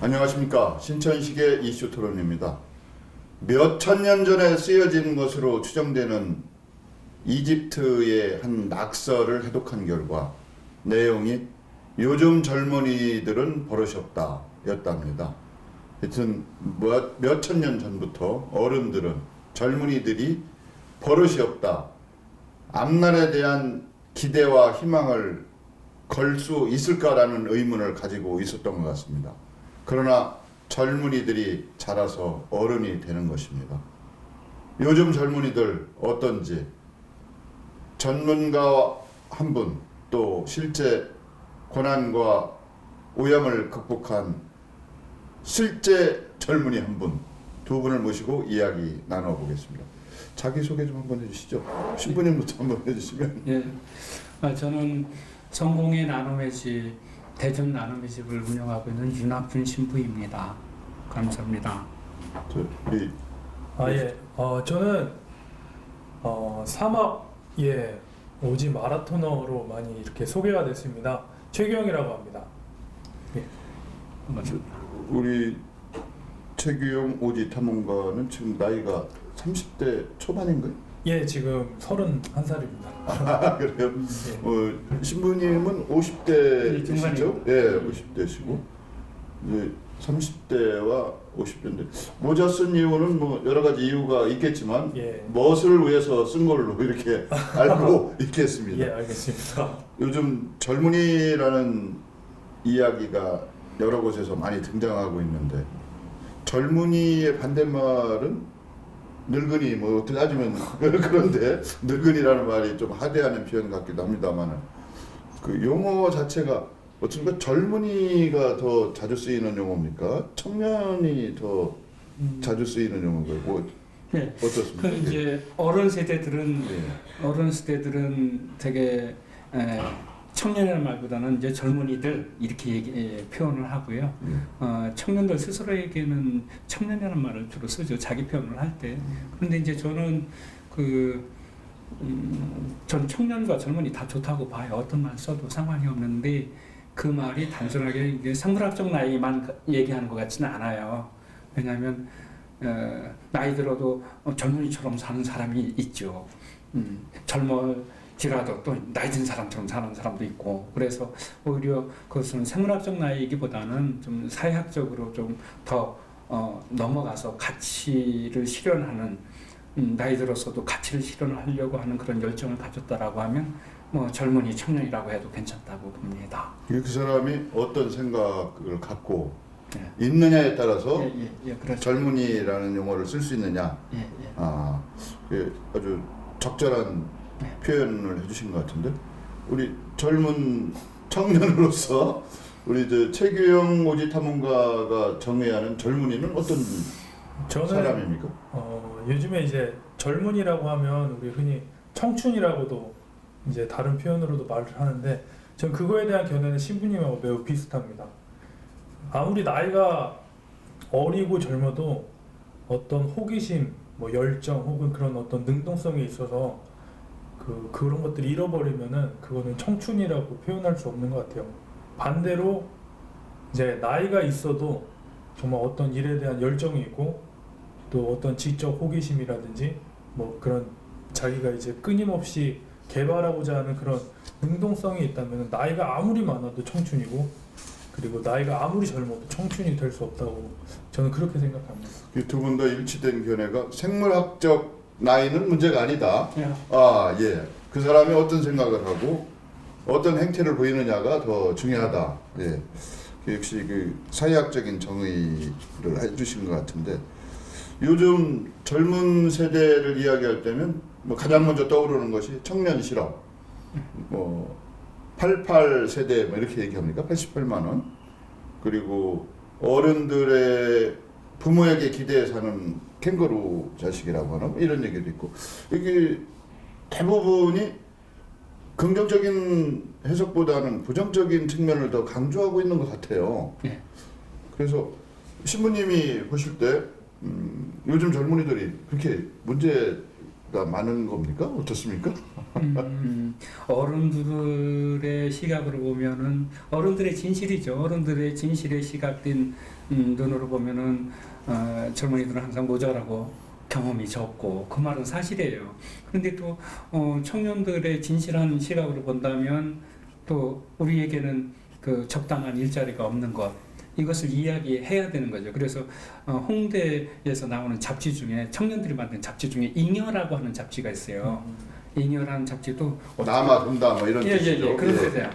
안녕하십니까. 신천식의 이슈 토론입니다. 몇 천년 전에 쓰여진 것으로 추정되는 이집트의 한 낙서를 해독한 결과 내용이 요즘 젊은이들은 버릇이 없다 였답니다. 하여튼 몇 천년 전부터 어른들은 젊은이들이 버릇이 없다, 앞날에 대한 기대와 희망을 걸 수 있을까라는 의문을 가지고 있었던 것 같습니다. 그러나 젊은이들이 자라서 어른이 되는 것입니다. 요즘 젊은이들 어떤지 전문가 한 분, 또 실제 고난과 오염을 극복한 실제 젊은이 한 분, 두 분을 모시고 이야기 나눠보겠습니다. 자기소개 좀 한번 해주시죠. 신부님부터 한번 해주시면. 예, 저는 성공의 나눔의 집, 대전 나눔의 집을 운영하고 있는 윤학준 신부입니다. 감사합니다. 저는 사막의 오지 마라토너로 많이 이렇게 소개가 됐습니다. 최규영이라고 합니다. 예. 반갑습니다. 우리 최규영 오지 탐험가는 지금 나이가 30대 초반인가요? 예, 지금 31살입니다. 아, 그래요? 신부님은 50대시죠? 예, 50대시고 이제 30대와 50대인데 모자 쓴 이유는 뭐 여러 가지 이유가 있겠지만 예. 무엇을 위해서 쓴 걸로 이렇게 알고 있겠습니다. 예, 알겠습니다. 요즘 젊은이라는 이야기가 여러 곳에서 많이 등장하고 있는데 젊은이의 반대말은 늙은이, 뭐 어떻게 따지면 그런데 늙은이라는 말이 좀 하대하는 표현 같기도 합니다만 그 용어 자체가 어쩐가 젊은이가 더 자주 쓰이는 용어입니까? 청년이 더 자주 쓰이는 용어인가요? 뭐 네. 어떻습니까? 그 이제 어른 세대들은 되게 청년이라는 말보다는 이제 젊은이들 이렇게 표현을 하고요. 청년들 스스로에게는 청년이라는 말을 주로 쓰죠. 자기 표현을 할 때. 그런데 이제 저는 전 청년과 젊은이 다 좋다고 봐요. 어떤 말 써도 상관이 없는데 그 말이 단순하게 이제 생물학적 나이만 얘기하는 것 같지는 않아요. 왜냐하면 나이 들어도 젊은이처럼 사는 사람이 있죠. 젊어지라도 또 나이 든 사람처럼 사는 사람도 있고, 그래서 오히려 그것은 생물학적 나이이기보다는 좀 사회학적으로 좀 더 넘어가서 가치를 실현하는, 나이 들어서도 가치를 실현하려고 하는 그런 열정을 가졌다라고 하면 뭐 젊은이 청년이라고 해도 괜찮다고 봅니다. 그 사람이 어떤 생각을 갖고 예. 있느냐에 따라서 그렇죠. 젊은이라는 용어를 쓸 수 있느냐. 아주 적절한 표현을 해주신 것 같은데 우리 젊은 청년으로서 우리 최규영 오지 탐험가가 정의하는 젊은이는 어떤 사람입니까? 요즘에 이제 젊은이라고 하면 우리 흔히 청춘이라고도 이제 다른 표현으로도 말을 하는데 전 그거에 대한 견해는 신부님하고 매우 비슷합니다. 아무리 나이가 어리고 젊어도 어떤 호기심, 뭐 열정 혹은 그런 어떤 능동성이 있어서 그런 것들을 잃어버리면은 그거는 청춘이라고 표현할 수 없는 것 같아요. 반대로 이제 나이가 있어도 정말 어떤 일에 대한 열정이 있고 또 어떤 지적 호기심이라든지 뭐 그런 자기가 이제 끊임없이 개발하고자 하는 그런 능동성이 있다면 나이가 아무리 많아도 청춘이고, 그리고 나이가 아무리 젊어도 청춘이 될 수 없다고 저는 그렇게 생각합니다. 두 분 다 일치된 견해가 생물학적 나이는 문제가 아니다. 예. 그 사람이 어떤 생각을 하고 어떤 행태를 보이느냐가 더 중요하다. 예. 역시 그 사회학적인 정의를 해주신 것 같은데 요즘 젊은 세대를 이야기할 때면 뭐 가장 먼저 떠오르는 것이 청년 실업, 뭐 88 세대 뭐 이렇게 얘기합니까? 88만 원. 그리고 어른들의 부모에게 기대해 사는 캥거루 자식이라고 하나 이런 얘기도 있고, 이게 대부분이 긍정적인 해석보다는 부정적인 측면을 더 강조하고 있는 것 같아요. 네. 그래서 신부님이 보실 때 요즘 젊은이들이 그렇게 문제 시각가 많은 겁니까? 어떻습니까? 어른들의 시각으로 보면은 어른들의 진실이죠. 어른들의 진실에 시각된 눈으로 보면은 젊은이들은 항상 모자라고 경험이 적고 그 말은 사실이에요. 그런데 또 청년들의 진실한 시각으로 본다면 또 우리에게는 그 적당한 일자리가 없는 것 이것을 이야기해야 되는 거죠. 그래서 홍대에서 나오는 잡지 중에 청년들이 만든 잡지 중에 잉여라고 하는 잡지가 있어요. 잉여라는 잡지도 남아 돈다 뭐 이런 뜻이죠. 그런 뜻이에요.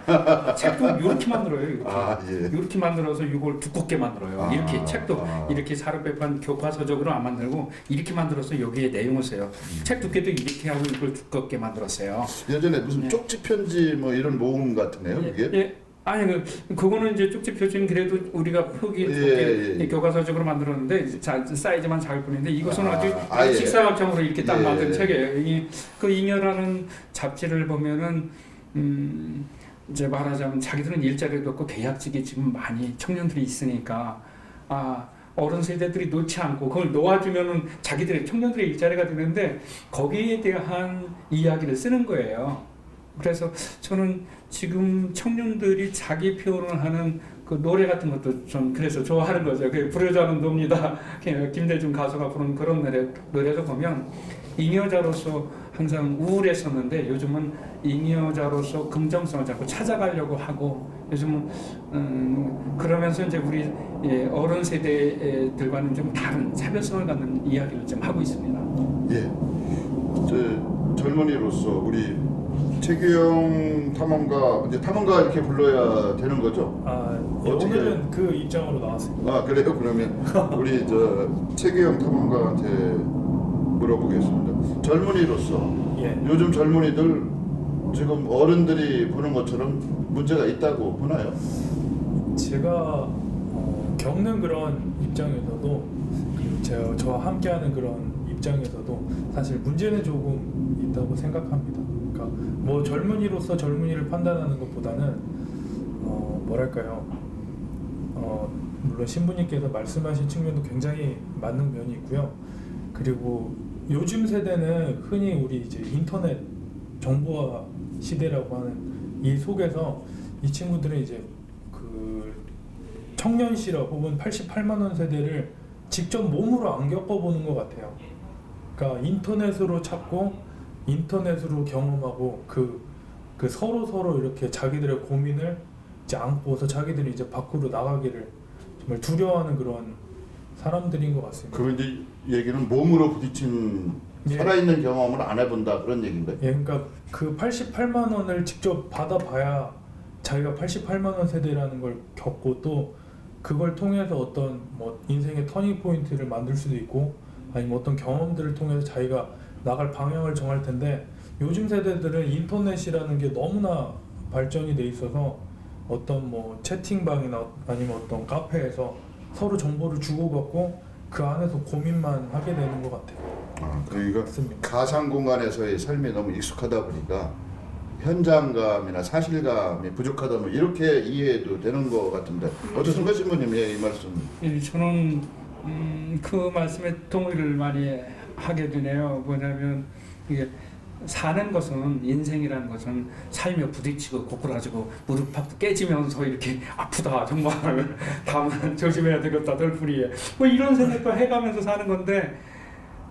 책도 이렇게 만들어요. 이렇게. 예. 이렇게 만들어서 이걸 두껍게 만들어요. 이렇게 책도 아. 이렇게 사료배판 교과서적으로 안 만들고 이렇게 만들어서 여기에 내용을 써요. 책 두께도 이렇게 하고 이걸 두껍게 만들었어요. 예전에 무슨 쪽지 편지 뭐 이런 모음 같으네요, 이게. 예. 아니 그거는 이제 쪽지 표지는 그래도 우리가 흙이 두껍게 교과서적으로 만들었는데 사이즈만 작을 뿐인데 이것은 아주 예. 식사학적으로 이렇게 딱 예. 만든 책이에요. 그 잉여라는 잡지를 보면은 이제 말하자면 자기들은 일자리도 없고 계약직에 지금 많이 청년들이 있으니까 어른 세대들이 놓지 않고 그걸 놓아주면은 자기들의 청년들의 일자리가 되는데 거기에 대한 이야기를 쓰는 거예요. 그래서 저는 지금 청년들이 자기 표현을 하는 그 노래 같은 것도 좀 그래서 좋아하는 거죠. 그 부르자는 놉니다. 김대중 가수가 부른 그런 노래도 보면 잉여자로서 항상 우울했었는데 요즘은 잉여자로서 긍정성을 자꾸 찾아가려고 하고 요즘은 그러면서 이제 우리 어른 세대들과는 좀 다른 차별성을 갖는 이야기를 좀 하고 있습니다. 예. 젊은이로서 우리 최규영 탐험가 이제 탐험가 이렇게 불러야 되는 거죠? 예, 어떻게- 오늘은 그 입장으로 나왔습니다. 그래요? 그러면 우리 최규영 탐험가한테 물어보겠습니다. 젊은이로서 예. 요즘 젊은이들 지금 어른들이 보는 것처럼 문제가 있다고 보나요? 제가 겪는 그런 입장에서도 그리고 저와 함께하는 그런 입장에서도 사실 문제는 조금 있다고 생각합니다. 그러니까 뭐 젊은이로서 젊은이를 판단하는 것보다는 뭐랄까요? 물론 신부님께서 말씀하신 측면도 굉장히 맞는 면이 있고요. 그리고 요즘 세대는 흔히 우리 이제 인터넷 정보화 시대라고 하는 이 속에서 이 친구들은 이제 그 청년 실업 혹은 88만 원 세대를 직접 몸으로 안 겪어보는 것 같아요. 그러니까 인터넷으로 찾고 인터넷으로 경험하고 그 서로 이렇게 자기들의 고민을 이제 안고서 자기들이 이제 밖으로 나가기를 정말 두려워하는 그런 사람들인 것 같습니다. 그 이제 얘기는 몸으로 부딪힌 예. 살아있는 경험을 안 해본다 그런 얘기인가요? 예, 그러니까 그 88만 원을 직접 받아봐야 자기가 88만 원 세대라는 걸 겪고 또 그걸 통해서 어떤 뭐 인생의 터닝 포인트를 만들 수도 있고 아니면 어떤 경험들을 통해서 자기가 나갈 방향을 정할 텐데 요즘 세대들은 인터넷이라는 게 너무나 발전이 돼 있어서 어떤 뭐 채팅방이나 아니면 어떤 카페에서 서로 정보를 주고받고 그 안에서 고민만 하게 되는 것 같아요. 그러니까 맞습니다. 가상 공간에서의 삶이 너무 익숙하다 보니까 현장감이나 사실감이 부족하다 뭐 이렇게 이해해도 되는 것 같은데 어떻습니까 신부님? 이 말씀. 저는 그 말씀에 동의를 많이 하게 되네요. 뭐냐면 이게 사는 것은 인생이라는 것은 살며 부딪히고 고꾸라지고 무릎팍도 깨지면서 이렇게 아프다 정말 다음은 조심해야 되겠다 들 뿐이에요. 뭐 이런 생각도 해가면서 사는 건데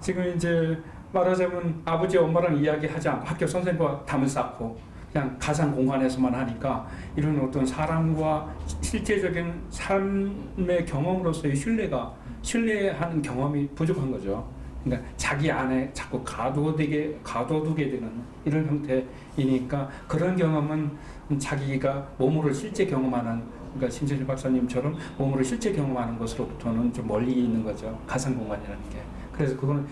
지금 이제 말하자면 아버지 엄마랑 이야기하지 않고 학교 선생님과 담을 쌓고 그냥 가상 공간에서만 하니까 이런 어떤 사람과 실제적인 삶의 경험으로서의 신뢰하는 경험이 부족한 거죠. 그러니까 자기 안에 자꾸 가둬두게 되는 이런 형태이니까 그런 경험은 자기가 몸으로 실제 경험하는 그러니까 심재철 박사님처럼 몸으로 실제 경험하는 것으로부터는 좀 멀리 있는 거죠. 가상 공간이라는 게. 그래서 그거는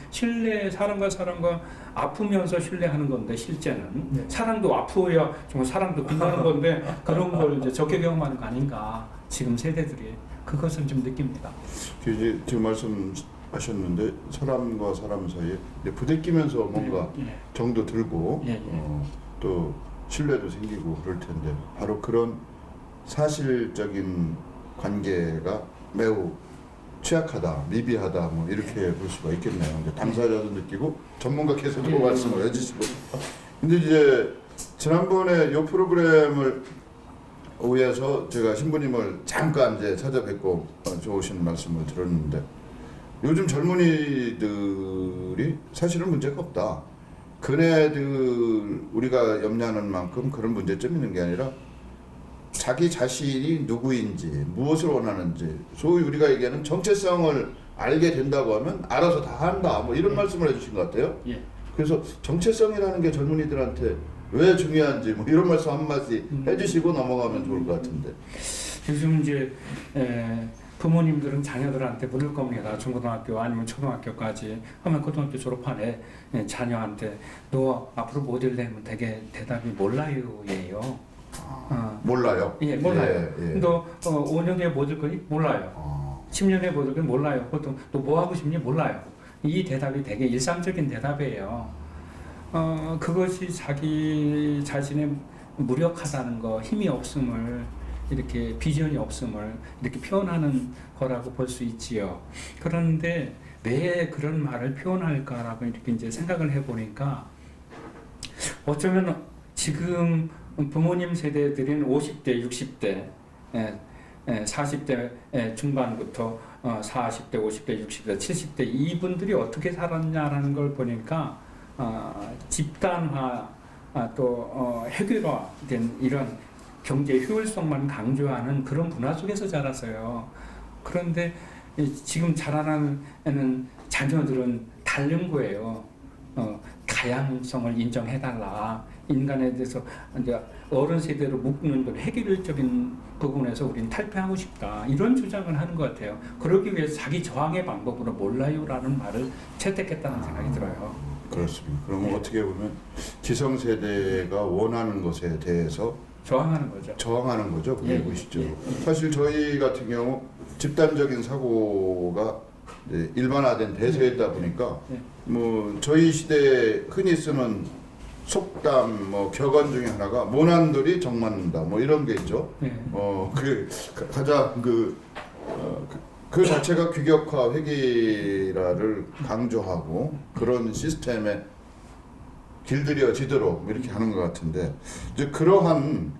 사람과 아프면서 신뢰하는 건데 실제는 네. 사랑도 아프야 정말 사랑도 빛나는 건데 그런 걸 이제 적게 경험하는 거 아닌가 지금 세대들이 그것을 좀 느낍니다. 이제 지금 말씀하셨는데 사람과 사람 사이에 이제 부대끼면서 뭔가 예. 정도 들고 예, 예. 또 신뢰도 생기고 그럴 텐데 바로 그런 사실적인 관계가 매우 취약하다, 미비하다 뭐 이렇게 볼 수가 있겠네요. 근데 당사자도 느끼고 전문가께서도 말씀을 해주시고. 근데 이제 지난번에 이 프로그램을 위해서 제가 신부님을 잠깐 이제 찾아뵙고 좋으신 말씀을 들었는데 요즘 젊은이들이 사실은 문제가 없다. 그네들 우리가 염려하는 만큼 그런 문제점이 있는 게 아니라 자기 자신이 누구인지 무엇을 원하는지 소위 우리가 얘기하는 정체성을 알게 된다고 하면 알아서 다 한다 뭐 이런 말씀을 해주신 것 같아요. 예. 그래서 정체성이라는 게 젊은이들한테 왜 중요한지 뭐 이런 말씀 한마디 해주시고 넘어가면 좋을 것 같은데. 요즘 이제 부모님들은 자녀들한테 물을 겁니다. 중고등학교 아니면 초등학교까지 하면 고등학교 졸업한 자녀한테 너 앞으로 뭐 되려면 되게 대답이 몰라요예요. 몰라요? 예, 몰라요. 예, 예. 너 5년 뒤에 뭐 될 거니? 몰라요. 10년 뒤에 뭐 될 거니? 몰라요. 보통 너 뭐 하고 싶니? 몰라요. 이 대답이 되게 일상적인 대답이에요. 그것이 자기 자신의 무력하다는 거, 힘이 없음을 이렇게 비전이 없음을 이렇게 표현하는 거라고 볼 수 있지요. 그런데 왜 그런 말을 표현할까라고 이렇게 이제 생각을 해보니까 어쩌면 지금 부모님 세대들인 50대, 60대, 40대 중반부터 40대, 50대, 60대, 70대 이분들이 어떻게 살았냐라는 걸 보니까 집단화 또 획일화된 이런 경제 효율성만 강조하는 그런 문화 속에서 자랐어요. 그런데 지금 자라나는 자녀들은 다른 거예요. 다양성을 인정해달라. 인간에 대해서 이제 어른 세대로 묶는 그 획일적인 부분에서 우리는 탈피하고 싶다. 이런 주장을 하는 것 같아요. 그러기 위해서 자기 저항의 방법으로 몰라요라는 말을 채택했다는 생각이 들어요. 그렇습니다. 그러면 어떻게 보면 기성세대가 원하는 것에 대해서 저항하는 거죠. 저항하는 거죠. 그게 보시죠. 예. 사실 저희 같은 경우 집단적인 사고가 이제 일반화된 대세이다 보니까 예. 뭐 저희 시대에 흔히 쓰는 속담, 뭐 격언 중에 하나가 모난돌이 정맞는다, 뭐 이런 게 있죠. 예. 그 가장 그 자체가 규격화 획일화를 강조하고 그런 시스템에 길들여지도록 이렇게 하는 것 같은데 이제 그러한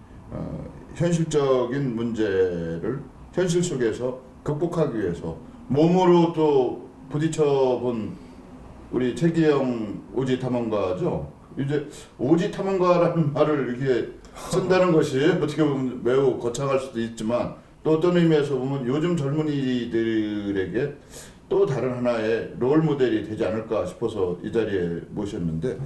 현실적인 문제를 현실 속에서 극복하기 위해서 몸으로 또 부딪혀본 우리 최기영 오지 탐험가죠. 이제 오지 탐험가라는 말을 이렇게 쓴다는 것이 어떻게 보면 매우 거창할 수도 있지만 또 어떤 의미에서 보면 요즘 젊은이들에게 또 다른 하나의 롤 모델이 되지 않을까 싶어서 이 자리에 모셨는데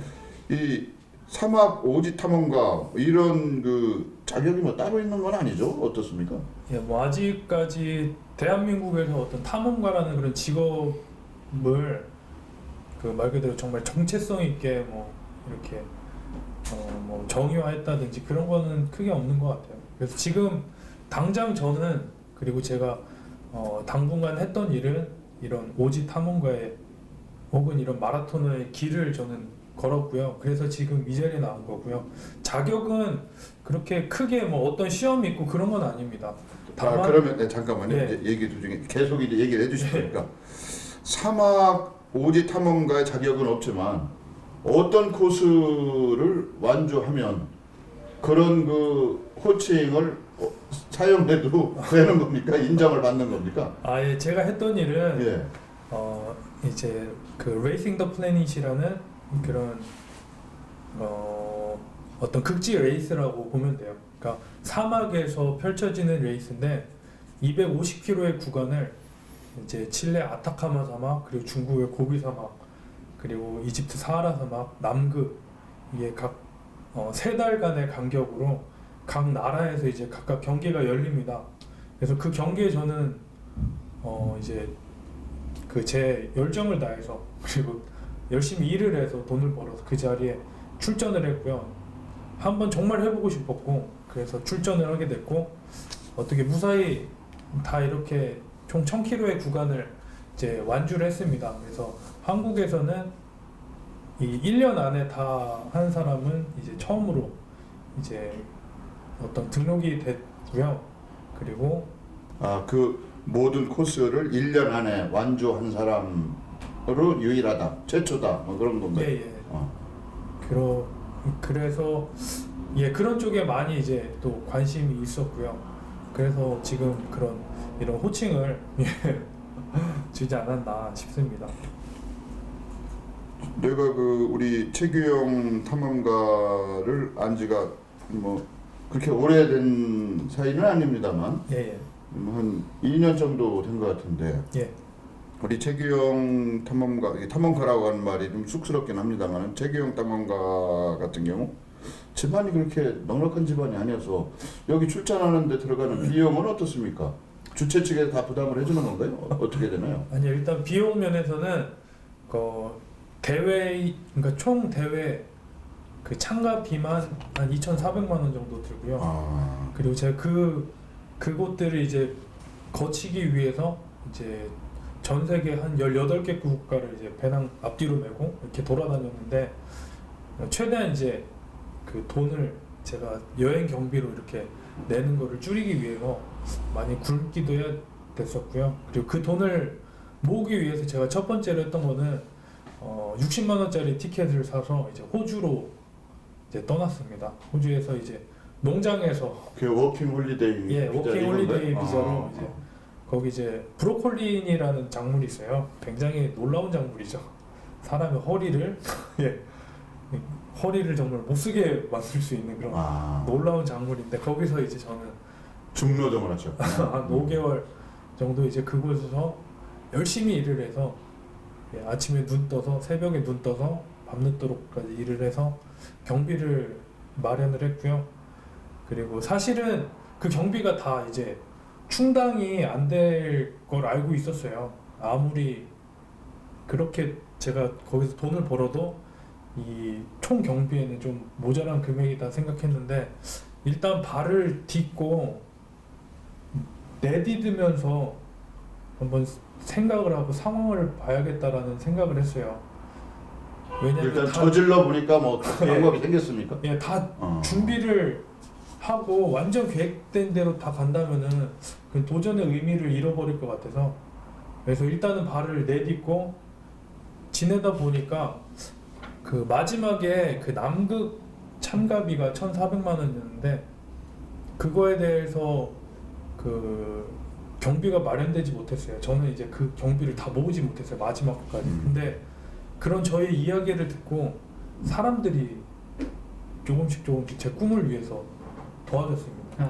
이 사막 오지 탐험가 이런 그 자격이 뭐 따로 있는 건 아니죠? 어떻습니까? 예, 뭐 아직까지 대한민국에서 어떤 탐험가라는 그런 직업을 그 말 그대로 정말 정체성 있게 뭐 이렇게 뭐 정의화했다든지 그런 거는 크게 없는 것 같아요. 그래서 지금 당장 저는 그리고 제가 당분간 했던 일은 이런 오지 탐험가의 혹은 이런 마라톤의 길을 저는 걸었고요. 그래서 지금 이 자리에 나온 거고요. 자격은 그렇게 크게 뭐 어떤 시험이 있고 그런 건 아닙니다. 다만 그러면 네, 잠깐만요. 예. 이제 얘기 도중에 계속 이제 얘기를 해주실 거니까 사막 오지 탐험가의 자격은 없지만 어떤 코스를 완주하면 그런 그 호칭을 사용해도 되는 겁니까? 인정을 받는 겁니까? 예, 제가 했던 일은 예. 이제 그 레이싱 더 플래닛이라는 그런 어떤 극지 레이스라고 보면 돼요. 그러니까 사막에서 펼쳐지는 레이스인데 250km의 구간을 이제 칠레 아타카마 사막 그리고 중국의 고비 사막 그리고 이집트 사하라 사막 남극 이게 각 3달간의 간격으로 각 나라에서 이제 각각 경기가 열립니다. 그래서 그 경기에 저는 이제 그 제 열정을 다해서 그리고 열심히 일을 해서 돈을 벌어서 그 자리에 출전을 했고요. 한번 정말 해보고 싶었고 그래서 출전을 하게 됐고 어떻게 무사히 다 이렇게 총 1000km의 구간을 이제 완주를 했습니다. 그래서 한국에서는 이 1년 안에 다 한 사람은 이제 처음으로 이제 어떤 등록이 됐고요. 그리고 모든 코스를 1년 안에 완주한 사람으로 유일하다, 최초다, 뭐 그런 건가요? 예, 예. 어. 그래서 예, 그런 쪽에 많이 이제 또 관심이 있었고요. 그래서 지금 이런 호칭을 예, 주지 않았나 싶습니다. 내가 우리 최규영 탐험가를 안 지가 뭐 그렇게 오래된 사이는 아닙니다만 예, 예. 한 2년 정도 된 것 같은데 예. 우리 최규영 탐험가, 이 탐험가라고 하는 말이 좀 쑥스럽긴 합니다만 최규영 탐험가 같은 경우 집안이 그렇게 넉넉한 집안이 아니어서 여기 출전하는 데 들어가는 비용은 어떻습니까? 주최 측에서 다 부담을 해주는 건가요? 어떻게 되나요? 아니 일단 비용 면에서는 대회 그러니까 총 대회 그 참가비만 한 2,400만 원 정도 들고요. 아, 그리고 제가 그곳들을 이제 거치기 위해서 이제 전 세계 한 18개 국가를 이제 배낭 앞뒤로 메고 이렇게 돌아다녔는데 최대한 이제 그 돈을 제가 여행 경비로 이렇게 내는 거를 줄이기 위해서 많이 굶기도 해야 됐었고요. 그리고 그 돈을 모으기 위해서 제가 첫 번째로 했던 거는 60만 원짜리 티켓을 사서 이제 호주로 이제 떠났습니다. 호주에서 이제 농장에서 그 워킹 홀리데이 예, 비자 워킹 이런 홀리데이 거요? 비자로 아, 이제 거기 이제 브로콜린이라는 작물이 있어요. 굉장히 놀라운 작물이죠. 사람의 허리를 예, 허리를 정말 못 쓰게 만들 수 있는 그런 아, 놀라운 작물인데 거기서 이제 저는 중노동을 하죠. 한 5개월 정도 이제 그곳에서 열심히 일을 해서 예, 아침에 눈 떠서 새벽에 눈 떠서 밤늦도록까지 일을 해서 경비를 마련을 했고요. 그리고 사실은 그 경비가 다 이제 충당이 안 될 걸 알고 있었어요. 아무리 그렇게 제가 거기서 돈을 벌어도 이 총 경비에는 좀 모자란 금액이다 생각했는데 일단 발을 딛고 내디디면서 한번 생각을 하고 상황을 봐야겠다라는 생각을 했어요. 왜냐면 일단 다, 저질러 보니까 뭐 방법이 생겼습니까? 예, 다 어. 준비를 하고 완전 계획된 대로 다 간다면은 그 도전의 의미를 잃어버릴 것 같아서 그래서 일단은 발을 내딛고 지내다 보니까 그 마지막에 그 남극 참가비가 1,400만 원이었는데 그거에 대해서 그 경비가 마련되지 못했어요. 저는 이제 그 경비를 다 모으지 못했어요. 마지막까지. 근데 그런 저의 이야기를 듣고 사람들이 조금씩 제 꿈을 위해서 도와줬습니다.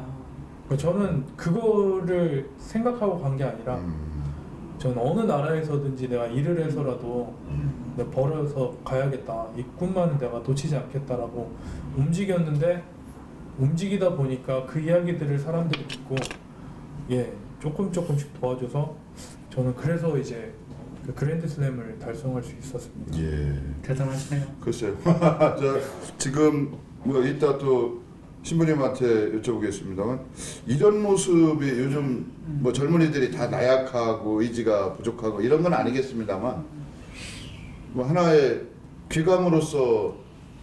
아, 저는 그거를 생각하고 간 게 아니라 저는 어느 나라에서든지 내가 일을 해서라도 내가 벌어서 가야겠다. 이 꿈만은 내가 놓치지 않겠다라고 움직였는데 움직이다 보니까 그 이야기들을 사람들이 듣고 예 조금씩 도와줘서 저는 그래서 이제 그 그랜드슬램을 달성할 수 있었습니다. 예. 대단하시네요. 글쎄요. 자, 지금 뭐 이따 또 신부님한테 여쭤보겠습니다만 이런 모습이 요즘 뭐 젊은이들이 다 나약하고 의지가 부족하고 이런 건 아니겠습니다만 뭐 하나의 귀감으로서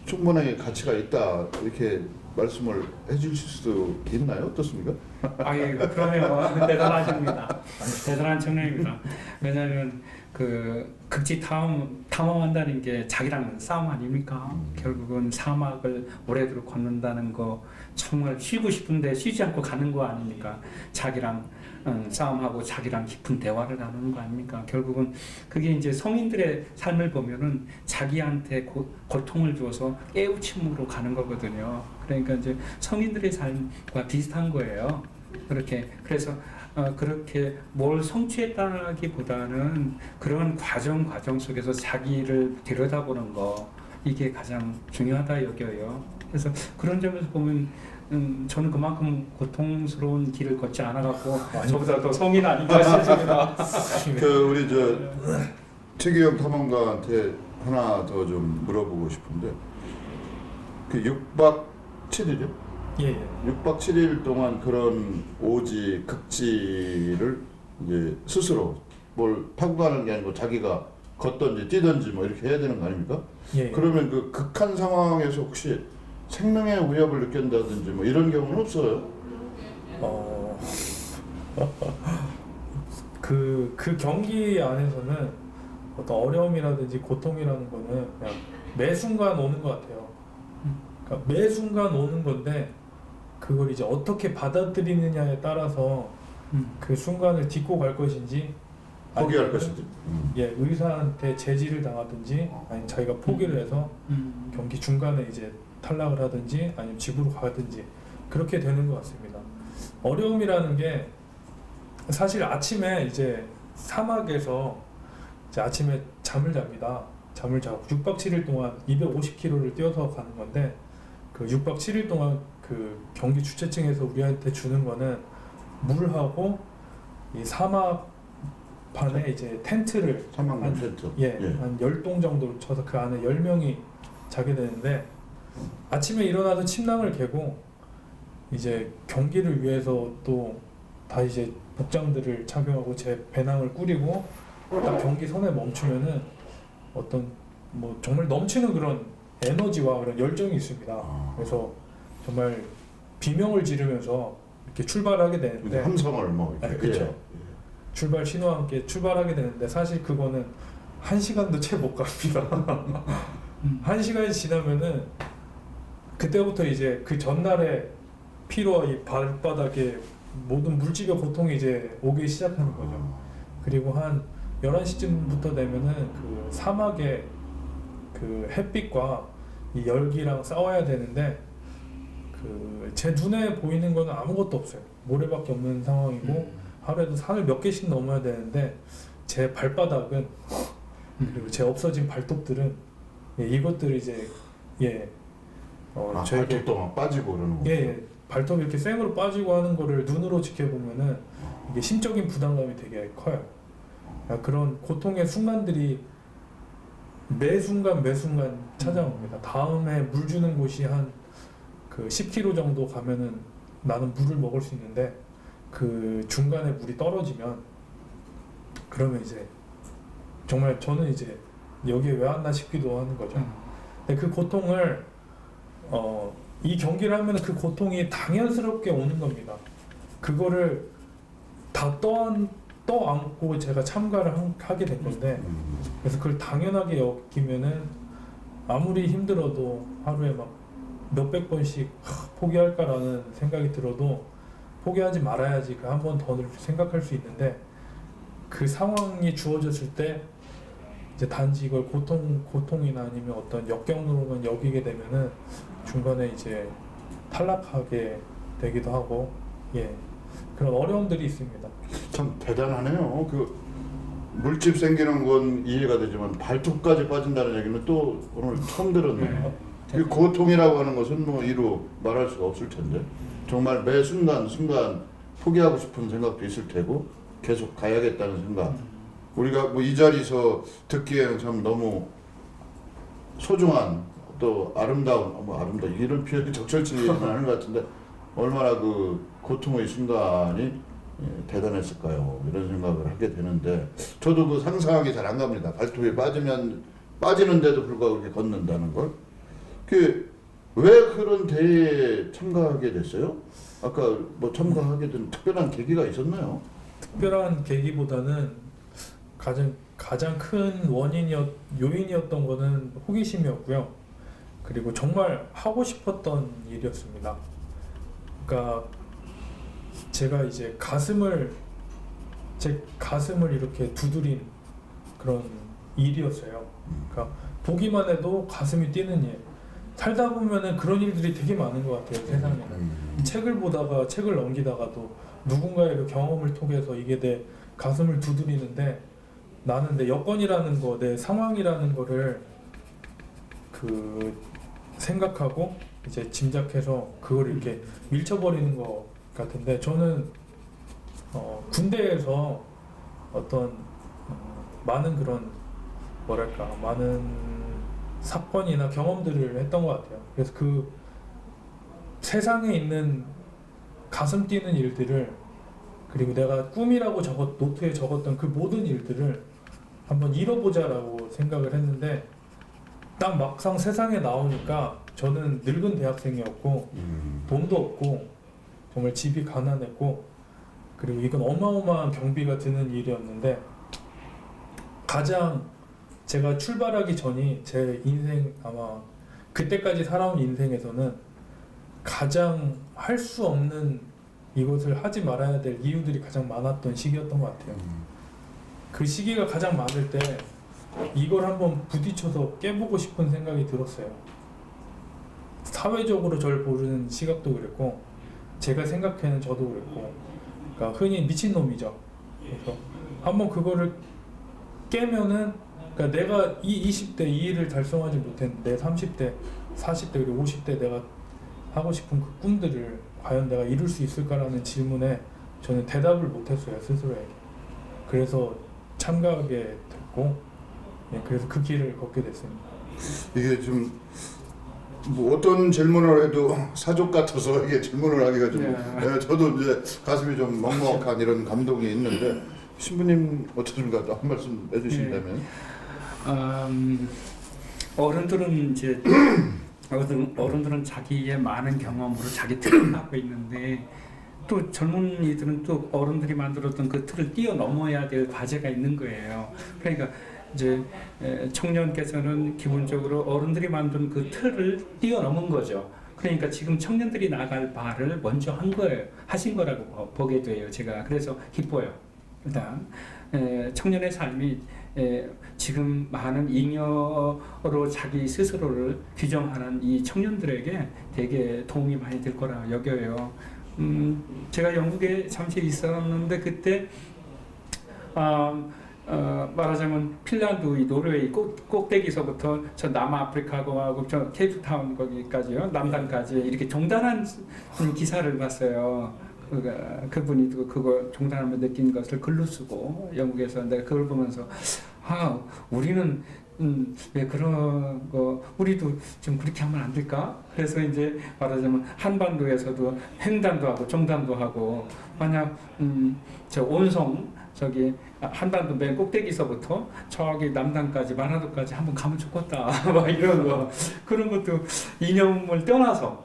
충분하게 가치가 있다 이렇게 말씀을 해주실 수 있나요? 어떻습니까? 아유, 그러면 대단하십니다. 대단한 청년입니다. 왜냐하면 그 극지 탐험한다는 게 자기랑 싸움 아닙니까? 결국은 사막을 오래도록 걷는다는 거 정말 쉬고 싶은데 쉬지 않고 가는 거 아닙니까? 자기랑 싸움하고 자기랑 깊은 대화를 나누는 거 아닙니까? 결국은 그게 이제 성인들의 삶을 보면은 자기한테 고통을 주어서 깨우침으로 가는 거거든요. 그러니까 이제 성인들의 삶과 비슷한 거예요. 그래서 그렇게 뭘 성취했다기보다는 그런 과정 속에서 자기를 들여다보는 거 이게 가장 중요하다 여겨요. 그래서 그런 점에서 보면 저는 그만큼 고통스러운 길을 걷지 않아갖고 저보다 더 성인 아닌가 싶습니다. 그 우리 저 최규영 탐험가한테 하나 더 좀 물어보고 싶은데 그 6박 7일이요? 예. 6박 7일 동안 그런 오지 극지를 이제 스스로 뭘 타고 가는 게 아니고 자기가 걷든지 뛰든지 뭐 이렇게 해야 되는 거 아닙니까? 예. 그러면 그 극한 상황에서 혹시 생명의 위협을 느낀다든지 뭐 이런 경우는 없어요? 그 경기 안에서는 어떤 어려움이라든지 고통이라는 거는 그냥 매 순간 오는 것 같아요. 그러니까 매 순간 오는 건데 그걸 이제 어떻게 받아들이느냐에 따라서 그 순간을 딛고 갈 것인지 포기할 아니면은 것인지. 예, 의사한테 제지를 당하든지 아니면 자기가 포기를 해서 경기 중간에 이제 탈락을 하든지 아니면 집으로 가든지 그렇게 되는 것 같습니다. 어려움이라는 게 사실 아침에 이제 사막에서 이제 아침에 잠을 잡니다. 잠을 자고 6박 7일 동안 250km를 뛰어서 가는 건데 그 6박 7일 동안 그 경기 주최층에서 우리한테 주는 거는 물하고 이 사막 반에 이제 텐트를 사막문 한- 텐트. 예, 한 10동 정도를 쳐서 그 안에 10명이 자게 되는데 아침에 일어나서 침낭을 개고 이제 경기를 위해서 또 다 이제 복장들을 착용하고 제 배낭을 꾸리고 딱 경기 선에 멈추면은 어떤 뭐 정말 넘치는 그런 에너지와 그런 열정이 있습니다. 그래서 정말 비명을 지르면서 이렇게 출발하게 되는데 함성을 뭐 이렇게. 아, 그쵸. 예. 출발 신호와 함께 출발하게 되는데 사실 그거는 1시간도 채 못 갑니다. 1시간이 지나면은 그때부터 이제 그 전날의 피로와 이 발바닥에 모든 물질의 고통이 이제 오기 시작하는 거죠. 그리고 한 11시쯤부터 되면은 그 사막의 그 햇빛과 이 열기랑 싸워야 되는데 그 제 눈에 보이는 거는 아무것도 없어요. 모래밖에 없는 상황이고 하루에도 산을 몇 개씩 넘어야 되는데 제 발바닥은 그리고 제 없어진 발톱들은 예, 이것들을 이제 예 저에게 발톱도 막 빠지고 그러는 거. 예, 발톱이 이렇게 생으로 빠지고 하는 거를 눈으로 지켜보면은 이게 심적인 부담감이 되게 커요. 그런 고통의 순간들이 매 순간 찾아옵니다. 다음에 물 주는 곳이 한 그 10km 정도 가면은 나는 물을 먹을 수 있는데 그 중간에 물이 떨어지면 그러면 이제 정말 저는 이제 여기에 왜 왔나 싶기도 하는 거죠. 근데 그 고통을 이 경기를 하면 그 고통이 당연스럽게 오는 겁니다. 그거를 다 떠안고 제가 참가를 하게 된 건데 그래서 그걸 당연하게 여기면은 아무리 힘들어도 하루에 막 몇백 번씩 포기할까라는 생각이 들어도 포기하지 말아야지 그 한 번 더 생각할 수 있는데 그 상황이 주어졌을 때 이제 단지 이걸 고통이나 아니면 어떤 역경으로만 여기게 되면은 중간에 이제 탈락하게 되기도 하고 예 그런 어려움들이 있습니다. 참 대단하네요. 그 물집 생기는 건 이해가 되지만 발톱까지 빠진다는 얘기는 또 오늘 처음 들었네요. 이 고통이라고 하는 것은 뭐 이루 말할 수가 없을 텐데 정말 매 순간 포기하고 싶은 생각도 있을 테고 계속 가야겠다는 생각. 우리가 뭐 이 자리에서 듣기에는 참 너무 소중한 또 아름다운 이런 표현이 적절치 않은 것 같은데 얼마나 그 고통의 순간이 대단했을까요? 이런 생각을 하게 되는데 저도 그 상상하기 잘 안 갑니다. 발톱이 빠지는데도 불구하고 이렇게 걷는다는 걸. 왜 그런 대회에 참가하게 됐어요? 아까 뭐 참가하게 된 특별한 계기가 있었나요? 특별한 계기보다는 가장 큰 요인이었던 거는 호기심이었고요. 그리고 정말 하고 싶었던 일이었습니다. 그러니까 제가 이제 제 가슴을 이렇게 두드린 그런 일이었어요. 그러니까 보기만 해도 가슴이 뛰는 일. 살다 보면은 그런 일들이 되게 많은 것 같아요, 세상에는. 책을 넘기다가도 누군가의 그 경험을 통해서 이게 내 가슴을 두드리는데 나는 내 여건이라는 거, 내 상황이라는 거를 그 생각하고 이제 짐작해서 그걸 이렇게 밀쳐버리는 것 같은데 저는 군대에서 어떤 많은 그런 많은 사건이나 경험들을 했던 것 같아요. 그래서 그 세상에 있는 가슴 뛰는 일들을 그리고 내가 꿈이라고 노트에 적었던 그 모든 일들을 한번 이뤄보자라고 생각을 했는데 딱 막상 세상에 나오니까 저는 늙은 대학생이었고 돈도 없고 정말 집이 가난했고 그리고 이건 어마어마한 경비가 드는 일이었는데 가장 제가 출발하기 전이 제 인생 아마 그때까지 살아온 인생에서는 가장 할 수 없는 이것을 하지 말아야 될 이유들이 가장 많았던 시기였던 것 같아요. 그 시기가 가장 많을 때 이걸 한번 부딪혀서 깨보고 싶은 생각이 들었어요. 사회적으로 저를 보는 시각도 그랬고 제가 생각하는 저도 그랬고, 그러니까 흔히 미친놈이죠. 그래서 한번 그거를 깨면은, 그러니까 내가 이 20대 이 일을 달성하지 못했는데 30대, 40대 그리고 50대 내가 하고 싶은 그 꿈들을 과연 내가 이룰 수 있을까라는 질문에 저는 대답을 못했어요, 스스로에게. 그래서 참가하게 됐고, 예, 그래서 그 길을 걷게 됐습니다. 이게 좀 뭐 어떤 질문을 해도 사족 같아서 이게 질문을 하기가 좀 예, 저도 이제 가슴이 좀 먹먹한 이런 감동이 있는데 신부님 어떠십니까? 또 한 말씀 해주신다면. 어른들은 이제 어른들은 자기의 많은 경험으로 자기 틀을 갖고 있는데 또 젊은이들은 또 어른들이 만들었던 그 틀을 뛰어넘어야 될 과제가 있는 거예요. 그러니까 이제 청년께서는 기본적으로 어른들이 만든 그 틀을 뛰어넘은 거죠. 그러니까 지금 청년들이 나갈 바를 먼저 한 거예요. 하신 거라고 보게 돼요. 제가 그래서 기뻐요. 일단 청년의 삶이 지금 많은 잉여로 자기 스스로를 규정하는 이 청년들에게 되게 도움이 많이 될 거라 여겨요. 제가 영국에 잠시 있었는데 그때 말하자면 핀란드, 노르웨이 꼭대기서부터 저 남아프리카하고 저 케이프타운 거기까지요, 남단까지 이렇게 종단한 기사를 봤어요. 그분이 그거 종단하면 느낀 것을 글로 쓰고 영국에서 내가 그걸 보면서 우리는 왜 그런 거 우리도 좀 그렇게 하면 안 될까? 그래서 이제 말하자면 한반도에서도 횡단도 하고 정단도 하고 만약 저 온성 저기 한반도 맨 꼭대기서부터 저기 남단까지 마라도까지 한번 가면 좋겠다 막 이런 거 그런 것도 이념을 떠나서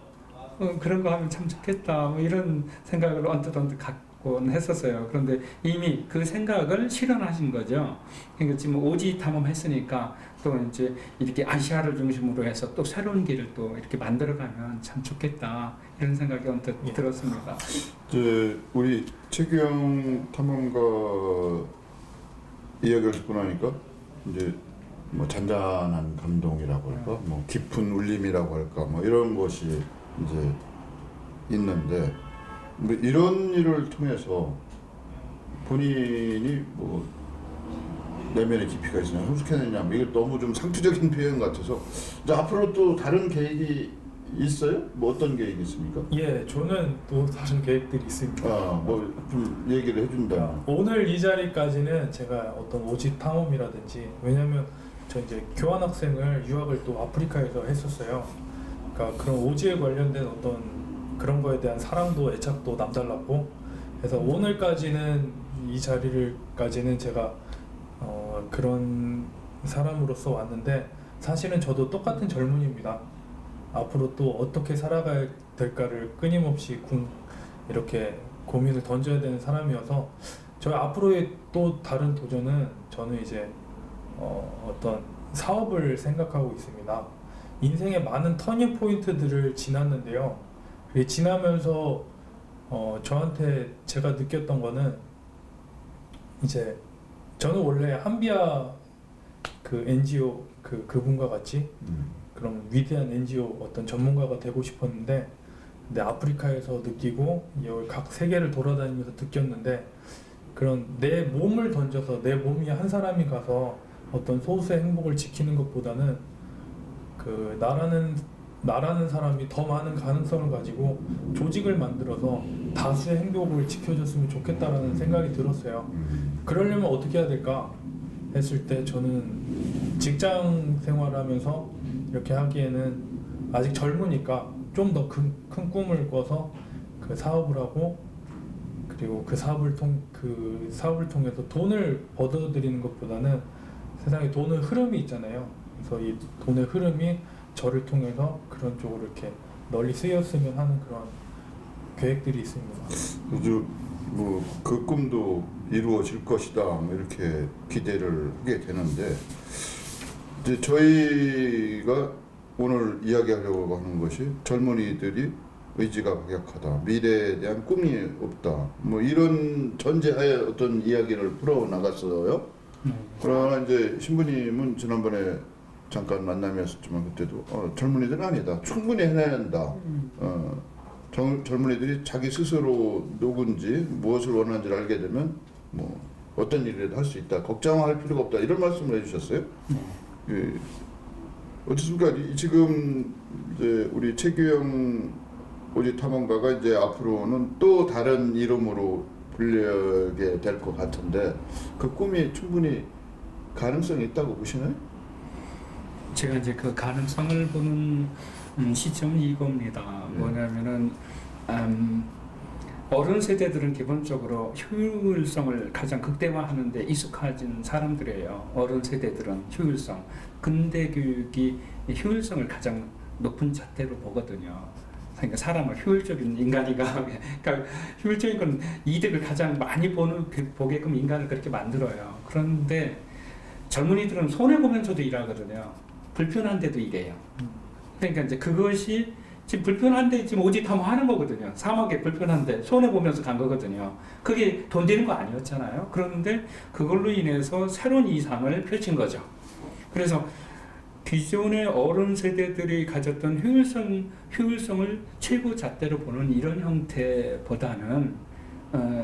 그런 거 하면 참 좋겠다 뭐 이런 생각을 언뜻 갖곤 했었어요. 그런데 이미 그 생각을 실현하신 거죠. 그러니까 지금 오지 탐험했으니까 또 이제 이렇게 아시아를 중심으로 해서 또 새로운 길을 또 이렇게 만들어가면 참 좋겠다 이런 생각이 언뜻 들었습니다. 이제 우리 최규영 탐험가 이야기를 듣고 나니까 이제 뭐 잔잔한 감동이라고 할까, 뭐 깊은 울림이라고 할까, 뭐 이런 것이 이제 있는데 뭐 이런 일을 통해서 본인이 뭐 내면의 깊이가 있으냐, 성숙해냈냐, 뭐 이게 너무 좀 상투적인 표현 같아서 이제 앞으로 또 다른 계획이 있어요? 뭐 어떤 계획이 있습니까? 예, 저는 또 다른 계획들이 있습니다. 뭐 좀 얘기를 해준다면. 오늘 이 자리까지는 제가 어떤 오지 탐험이라든지, 왜냐면 저 이제 교환학생을 유학을 또 아프리카에서 했었어요. 그러니까 그런 오지에 관련된 어떤 그런 거에 대한 사랑도 애착도 남달랐고, 그래서 오늘까지는 이 자리를까지는 제가 그런 사람으로서 왔는데, 사실은 저도 똑같은 젊은이입니다. 앞으로 또 어떻게 살아가야 될까를 끊임없이 이렇게 고민을 던져야 되는 사람이어서 저희 앞으로의 또 다른 도전은 저는 이제 어떤 사업을 생각하고 있습니다. 인생의 많은 터닝 포인트들을 지났는데요. 그게 지나면서 저한테 제가 느꼈던 거는 이제 저는 원래 한비아 그 NGO 그분과 같이 그런 위대한 NGO 어떤 전문가가 되고 싶었는데, 근데 아프리카에서 느끼고 각 세계를 돌아다니면서 느꼈는데, 그런 내 몸을 던져서 내 몸이 한 사람이 가서 어떤 소수의 행복을 지키는 것보다는 그 나라는 사람이 더 많은 가능성을 가지고 조직을 만들어서 다수의 행복을 지켜줬으면 좋겠다라는 생각이 들었어요. 그러려면 어떻게 해야 될까 했을 때 저는 직장 생활하면서 이렇게 하기에는 아직 젊으니까 좀 더 큰 꿈을 꿔서 그 사업을 하고, 그리고 그 사업을 통해서 돈을 얻어들이는 것보다는 세상에 돈의 흐름이 있잖아요. 그래서 이 돈의 흐름이 저를 통해서 그런 쪽으로 이렇게 널리 쓰였으면 하는 그런 계획들이 있습니다. 아주 뭐 그 꿈도 이루어질 것이다 뭐 이렇게 기대를 하게 되는데 이제 저희가 오늘 이야기하려고 하는 것이 젊은이들이 의지가 박약하다, 미래에 대한 꿈이 없다, 뭐 이런 전제하에 어떤 이야기를 풀어 나갔어요. 그러나 이제 신부님은 지난번에 잠깐 만남이었었지만 그때도 젊은이들은 아니다, 충분히 해낸다. 젊은이들이 자기 스스로 누군지 무엇을 원하는지를 알게 되면 뭐 어떤 일이라도 할 수 있다, 걱정할 필요가 없다, 이런 말씀을 해주셨어요. 예. 어떻습니까? 지금 이제 우리 최규영 오지 탐험가가 이제 앞으로는 또 다른 이름으로 불리게 될 것 같은데 그 꿈이 충분히 가능성이 있다고 보시나요? 제가 이제 그 가능성을 보는 시점이 이겁니다. 뭐냐면은 어른 세대들은 기본적으로 효율성을 가장 극대화하는 데 익숙해진 사람들이에요. 어른 세대들은 효율성, 근대 교육이 효율성을 가장 높은 잣대로 보거든요. 그러니까 사람을 효율적인 인간이가, 그러니까 효율적인 건 이득을 가장 많이 보게끔 인간을 그렇게 만들어요. 그런데 젊은이들은 손해 보면서도 일하거든요. 불편한데도 일해요. 그러니까 이제 그것이 지금 불편한데 지금 오지 탐험하는 거거든요. 사막에 불편한데 손해 보면서 간 거거든요. 그게 돈 되는 거 아니었잖아요. 그런데 그걸로 인해서 새로운 이상을 펼친 거죠. 그래서 기존의 어른 세대들이 가졌던 효율성을 최고 잣대로 보는 이런 형태보다는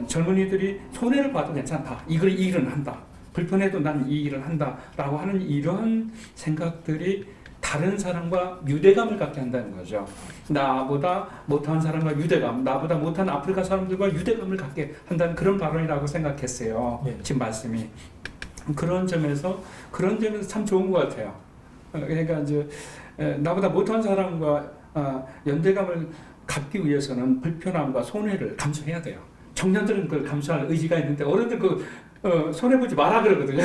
젊은이들이 손해를 봐도 괜찮다, 이 일은 한다, 불편해도 난 이 일을 한다라고 하는 이런 생각들이 다른 사람과 유대감을 갖게 한다는 거죠. 나보다 못한 사람과 유대감, 나보다 못한 아프리카 사람들과 유대감을 갖게 한다는 그런 발언이라고 생각했어요. 예. 지금 말씀이 그런 점에서 참 좋은 것 같아요. 그러니까 이제 나보다 못한 사람과 연대감을 갖기 위해서는 불편함과 손해를 감수해야 돼요. 청년들은 그걸 감수할 의지가 있는데 어른들 손해보지 마라 그러거든요.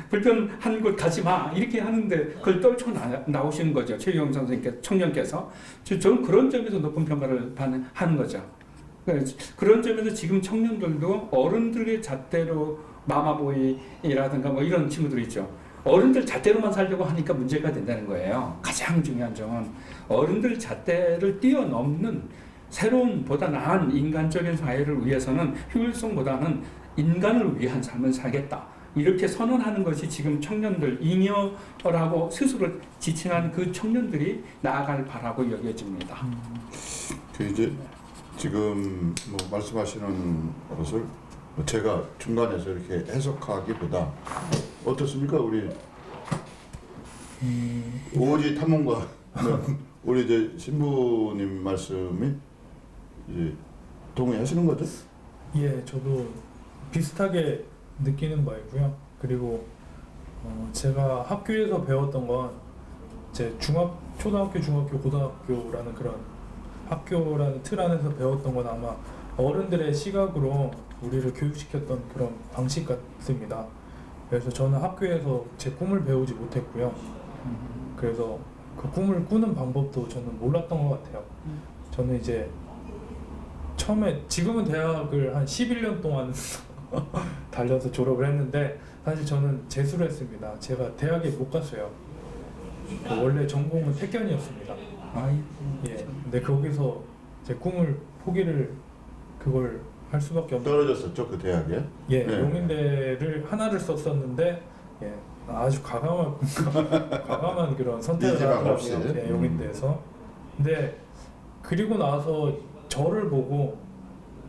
불편한 곳 가지 마 이렇게 하는데 그걸 떨쳐 나오시는 거죠. 최유영 선생님께서, 청년께서. 저는 그런 점에서 높은 평가를 하는 거죠. 그런 점에서 지금 청년들도 어른들의 잣대로 마마보이라든가 뭐 이런 친구들 있죠. 어른들 잣대로만 살려고 하니까 문제가 된다는 거예요. 가장 중요한 점은 어른들 잣대를 뛰어넘는 새로운 보다 나은 인간적인 사회를 위해서는 효율성보다는 인간을 위한 삶을 살겠다, 이렇게 선언하는 것이 지금 청년들, 잉여라고 스스로 지칭한 그 청년들이 나아갈 바라고 여겨집니다. 그 이제 지금 뭐 말씀하시는 것을 제가 중간에서 이렇게 해석하기보다 어떻습니까? 우리 오지 탐험가 우리 이제 신부님 말씀이 이제 동의하시는 거죠? 예, 저도 비슷하게 느끼는 바이고요. 그리고 제가 학교에서 배웠던 건 제 초등학교, 중학교, 고등학교라는 그런 학교라는 틀 안에서 배웠던 건 아마 어른들의 시각으로 우리를 교육시켰던 그런 방식 같습니다. 그래서 저는 학교에서 제 꿈을 배우지 못했고요. 그래서 그 꿈을 꾸는 방법도 저는 몰랐던 것 같아요. 저는 이제 처음에, 지금은 대학을 한 11년 동안 달려서 졸업을 했는데 사실 저는 재수를 했습니다. 제가 대학에 못 갔어요. 원래 전공은 택견이었습니다. 예, 근데 거기서 제 꿈을 포기를 그걸 할 수밖에 없는. 떨어졌었죠 그 대학에? 예, 네. 용인대를 하나를 썼었는데 예, 아주 과감한 그런 선택을 이지망 없이. 하더라고요. 예, 용인대에서. 근데 그리고 나서 저를 보고,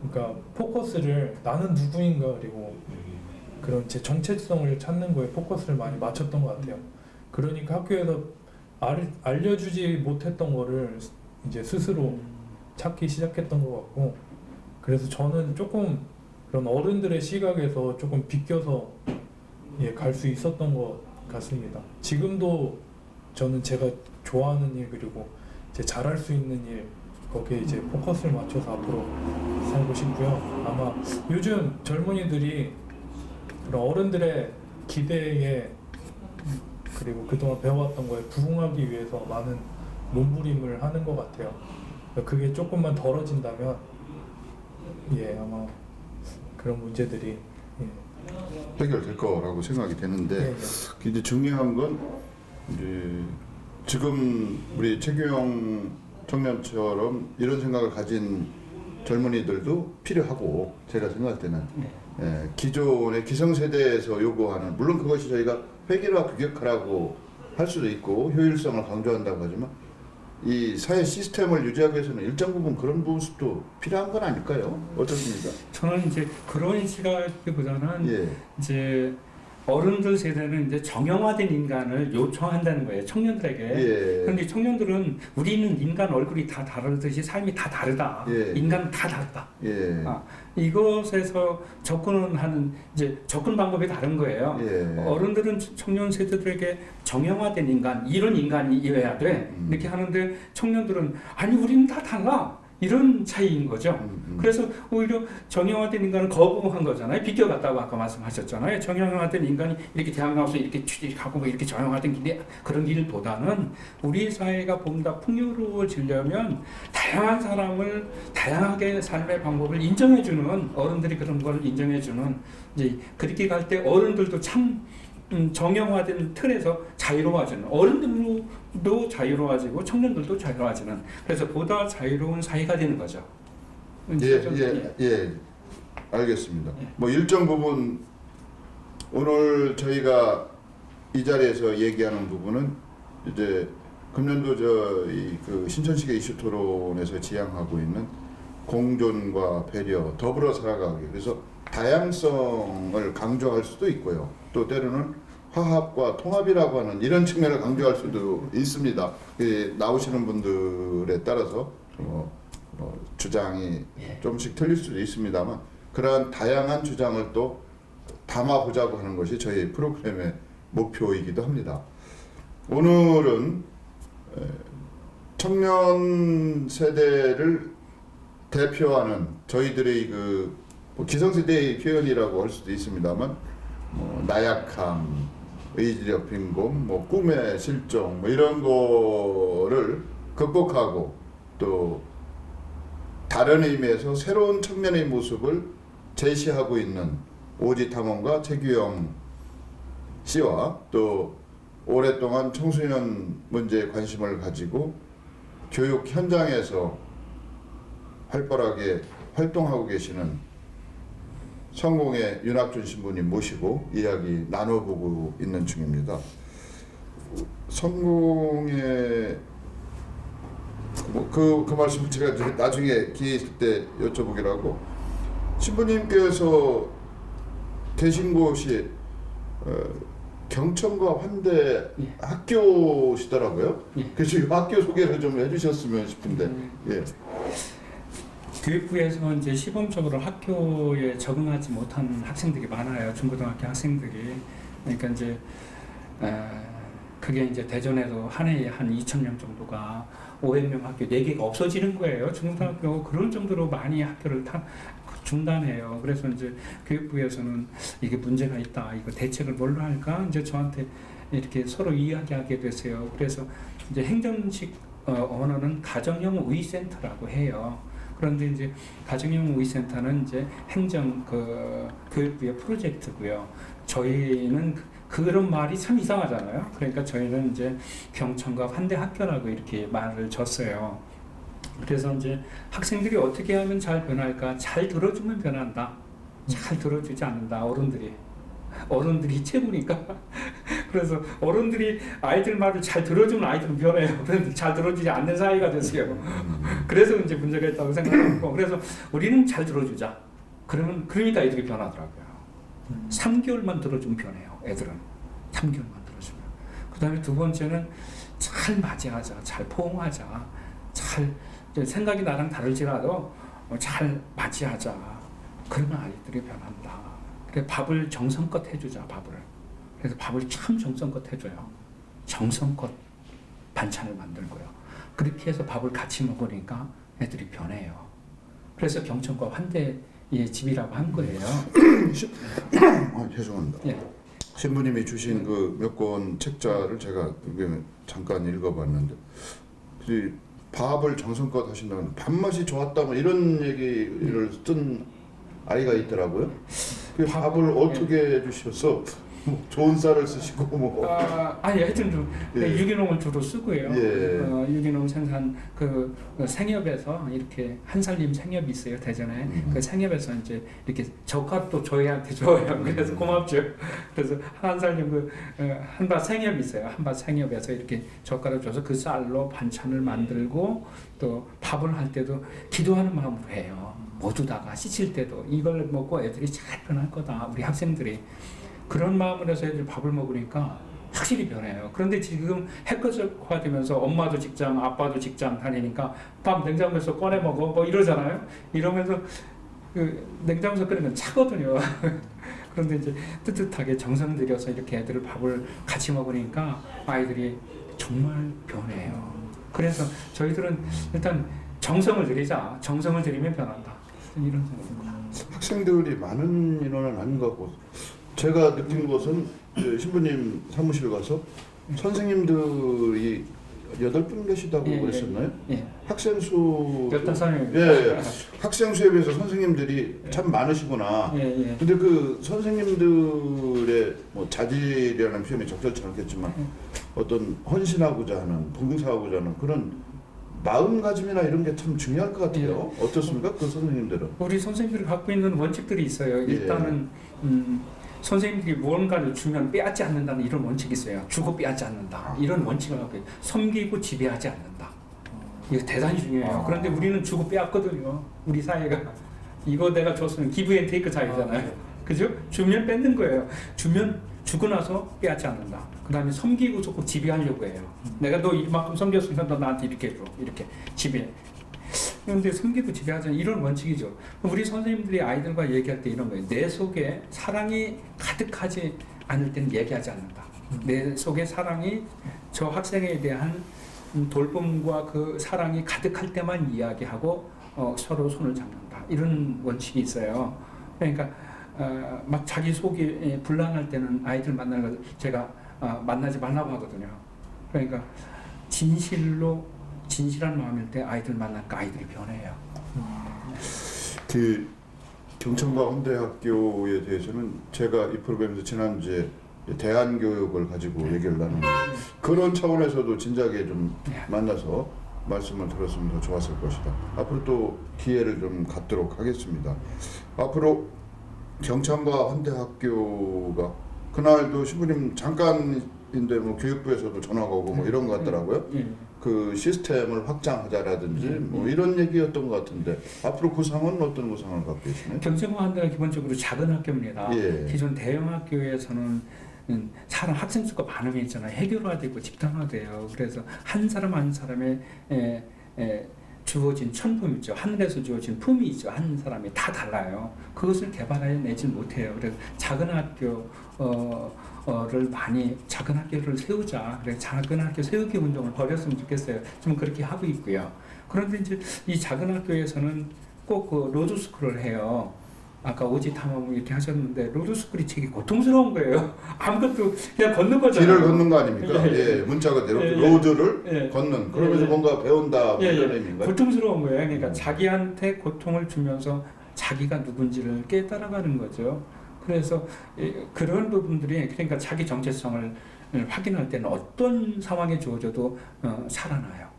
그러니까 포커스를 나는 누구인가, 그리고 그런 제 정체성을 찾는 거에 포커스를 많이 맞췄던 것 같아요. 그러니까 학교에서 알려주지 못했던 거를 이제 스스로 찾기 시작했던 것 같고, 그래서 저는 조금 그런 어른들의 시각에서 조금 비껴서 갈 수 있었던 것 같습니다. 지금도 저는 제가 좋아하는 일, 그리고 제 잘할 수 있는 일, 거기에 이제 포커스를 맞춰서 앞으로 살고 싶고요. 아마 요즘 젊은이들이 그런 어른들의 기대에, 그리고 그동안 배워왔던 거에 부응하기 위해서 많은 몸부림을 하는 것 같아요. 그게 조금만 덜어진다면 아마 그런 문제들이 해결될 거라고 생각이 되는데 예, 예. 이제 중요한 건 이제 지금 우리 최규영 청년처럼 이런 생각을 가진 젊은이들도 필요하고 제가 생각할 때는 기존의 기성세대에서 요구하는 물론 그것이 저희가 획일화 규격화라고 할 수도 있고 효율성을 강조한다고 하지만 이 사회 시스템을 유지하기 위해서는 일정 부분 그런 모습도 필요한 건 아닐까요? 어떻습니까? 저는 이제 그런 시각보다는 예. 이제 어른들 세대는 이제 정형화된 인간을 요청한다는 거예요, 청년들에게. 예. 그런데 청년들은 우리는 인간 얼굴이 다 다르듯이 삶이 다 다르다. 예. 인간은 다 다르다. 예. 이것에서 접근하는 이제 접근 방법이 다른 거예요. 예. 어른들은 청년 세대들에게 정형화된 인간, 이런 인간이어야 돼. 이렇게 하는데 청년들은 아니 우리는 다 달라. 이런 차이인 거죠. 그래서 오히려 정형화된 인간은 거부한 거잖아요. 비껴갔다고 아까 말씀하셨잖아요. 정형화된 인간이 이렇게 대학 나와서 이렇게 취직하고 뭐 이렇게 정형화된 길이 그런 길보다는 우리 사회가 보다 풍요로워지려면 다양한 사람을 다양하게 삶의 방법을 인정해주는 어른들이 그런 걸 인정해주는 이제 그렇게 갈 때 어른들도 참 정형화된 틀에서 자유로워지는 어른들도 자유로워지고 청년들도 자유로워지는 그래서 보다 자유로운 사회가 되는 거죠. 예, 알겠습니다. 뭐 일정 부분 오늘 저희가 이 자리에서 얘기하는 부분은 이제 금년도 저희 그 신천시계 이슈 토론에서 지향하고 있는 공존과 배려, 더불어 살아가기. 그래서 다양성을 강조할 수도 있고요. 또 때로는 화합과 통합이라고 하는 이런 측면을 강조할 수도 있습니다. 나오시는 분들에 따라서 주장이 조금씩 틀릴 수도 있습니다만 그러한 다양한 주장을 또 담아보자고 하는 것이 저희 프로그램의 목표이기도 합니다. 오늘은 청년 세대를 대표하는 저희들의 뭐 기성세대의 표현이라고 할 수도 있습니다만 나약함, 의지력 빈곤, 뭐 꿈의 실종 뭐 이런 거를 극복하고 또 다른 의미에서 새로운 청년의 모습을 제시하고 있는 오지탐험가 최규영 씨와 또 오랫동안 청소년 문제에 관심을 가지고 교육 현장에서 활발하게 활동하고 계시는 성공의 윤학준 신부님 모시고 이야기 나눠보고 있는 중입니다. 성공의 그 말씀 제가 나중에 기회 있을 때 여쭤보기로 하고 신부님께서 계신 곳이 경천과 환대 학교시더라고요. 그래서 이 학교 소개를 좀 해주셨으면 싶은데. 예. 교육부에서 이제 시범적으로 학교에 적응하지 못한 학생들이 많아요. 중고등학교 학생들이. 그러니까 이제 그게 이제 대전에도 한 해에 한 2,000명 정도가 500명 학교 4개가 없어지는 거예요. 중고등학교 그런 정도로 많이 학교를 중단해요. 그래서 이제 교육부에서는 이게 문제가 있다. 이거 대책을 뭘로 할까? 이제 저한테 이렇게 서로 이야기하게 되세요. 그래서 이제 행정식 언어는 가정형 우위센터라고 해요. 그런데 이제 가정형 우위센터는 이제 행정 교육부의 프로젝트고요. 저희는 그런 말이 참 이상하잖아요. 그러니까 저희는 이제 경천과 환대 학교라고 이렇게 말을 줬어요. 그래서 이제 학생들이 어떻게 하면 잘 변할까? 잘 들어주면 변한다. 잘 들어주지 않는다. 어른들이 최고니까. 그래서 어른들이 아이들 말을 잘 들어주면 아이들은 변해요. 그런데 잘 들어주지 않는 사이가 됐어요. 그래서 이제 문제가 있다고 생각하고 그래서 우리는 잘 들어주자. 그러니까 애들이 변하더라고요. 3개월만 들어주면 변해요. 애들은 3개월만 들어주면. 그다음에 두 번째는 잘 맞이하자, 잘 포옹하자, 잘 생각이 나랑 다를지라도 잘 맞이하자. 그러면 아이들이 변한다. 그래서 밥을 정성껏 해주자. 그래서 밥을 참 정성껏 해줘요. 정성껏 반찬을 만들고요. 그렇게 해서 밥을 같이 먹으니까 애들이 변해요. 그래서 경천과 환대의 집이라고 한 거예요. 죄송합니다. 예. 신부님이 주신 그 몇 권 책자를 제가 잠깐 읽어봤는데 밥을 정성껏 하신다는 밥맛이 좋았다 뭐 이런 얘기를 쓴 아이가 있더라고요. 그 밥을 어떻게 해주셔서 뭐 좋은 쌀을 쓰시고 뭐 아니 하여튼 좀 예. 유기농을 주로 쓰고요. 예. 유기농 생산 그 생협에서 이렇게 한살림 생협이 있어요 대전에. 그 생협에서 이제 이렇게 젓갈도 저희한테 줘요. 그래서 고맙죠. 그래서 한살림 그 한밭 생협이 있어요. 한밭 생협에서 이렇게 젓갈을 줘서 그 쌀로 반찬을 만들고 또 밥을 할 때도 기도하는 마음으로 해요. 모두다가 씻을 때도 이걸 먹고 애들이 잘 변할 거다. 우리 학생들이. 그런 마음으로 해서 애들 밥을 먹으니까 확실히 변해요. 그런데 지금 핵가족화되면서 엄마도 직장, 아빠도 직장 다니니까 밥 냉장고에서 꺼내 먹어 뭐 이러잖아요. 이러면서 그 냉장고에서 끓이면 차거든요. 그런데 이제 뜨뜻하게 정성 들여서 이렇게 애들 밥을 같이 먹으니까 아이들이 정말 변해요. 그래서 저희들은 일단 정성을 들이자. 정성을 들이면 변한다. 이런 생각입니다. 학생들이 많은 인원은 아닌 것 같고 제가 느낀 것은 그 신부님 사무실 가서 선생님들이 8분 계시다고 예, 그랬었나요? 예. 학생 수 15살. 예, 학생 수에 비해서 선생님들이 참 많으시구나. 예, 예. 근데 그 선생님들의 뭐 자질이라는 표현이 적절치 않겠지만 어떤 헌신하고자 하는 봉사하고자 하는 그런 마음가짐이나 이런 게 참 중요할 것 같아요. 어떻습니까? 그 선생님들은? 우리 선생님들이 갖고 있는 원칙들이 있어요. 예. 일단은 선생님들이 무언가를 주면 빼앗지 않는다는 이런 원칙이 있어요. 주고 빼앗지 않는다. 이런 원칙을 갖고 있어요. 섬기고 지배하지 않는다. 이거 대단히 중요해요. 그런데 우리는 주고 빼앗거든요. 우리 사회가. 이거 내가 줬으면 기브 앤 테이크 사회잖아요. 그죠? 주면 뺏는 거예요. 주면 주고 나서 빼앗지 않는다. 그 다음에 섬기고 조금 지배하려고 해요. 내가 너 이만큼 섬겼으니까 너 나한테 이렇게 해줘. 이렇게 지배. 그런데 섬기고 지배하지 않는 이런 원칙이죠. 우리 선생님들이 아이들과 얘기할 때 이런 거예요. 내 속에 사랑이 가득하지 않을 때는 얘기하지 않는다. 내 속에 사랑이 저 학생에 대한 돌봄과 그 사랑이 가득할 때만 이야기하고 서로 손을 잡는다. 이런 원칙이 있어요. 그러니까 막 자기 속이 불안할 때는 아이들 만나는 거 제가 만나지 말라고 하거든요. 그러니까 진실한 마음일 때 아이들 만나니까 아이들이 변해요. 그 경천과 헌대학교에 대해서는 제가 이 프로그램에서 지난주에 대안교육을 가지고 얘기를 나누는 그런 차원에서도 진작에 좀 만나서 말씀을 들었으면 더 좋았을 것이다. 앞으로 또 기회를 좀 갖도록 하겠습니다. 앞으로 경천과 헌대학교가 그날도 신부님 잠깐인데 뭐 교육부에서도 전화가 오고 뭐 이런 것 같더라고요. 그 시스템을 확장하자라든지 뭐 이런 얘기였던 것 같은데 앞으로 구상은 어떤 구상을 갖고 계시나요? 경천과 헌대가 기본적으로 작은 학교입니다. 예. 기존 대형 학교에서는 사람 학생 수가 많으면 있잖아요. 해결화되고 집단화돼요. 그래서 한 사람 한 사람의 주어진 천품 있죠. 하늘에서 주어진 품이 있죠. 한 사람이 다 달라요. 그것을 개발해내지 못해요. 그래서 작은 학교를 많이 작은 학교를 세우자. 그래서 작은 학교 세우기 운동을 벌였으면 좋겠어요. 좀 그렇게 하고 있고요. 그런데 이제 이 작은 학교에서는 꼭 그 로드스쿨을 해요. 아까 오지 탐험 이렇게 하셨는데 로드스쿨이 되게 고통스러운 거예요. 아무것도 그냥 걷는 거잖아요. 길을 걷는 거 아닙니까? 예, 문자가 대로 로드를 걷는 그러면서 뭔가 배운다 뭐 이런 의미인가요? 고통스러운 거예요. 그러니까 자기한테 고통을 주면서 자기가 누군지를 깨달아가는 거죠. 그래서 그런 부분들이 그러니까 자기 정체성을 확인할 때는 어떤 상황에 주어져도 살아나요.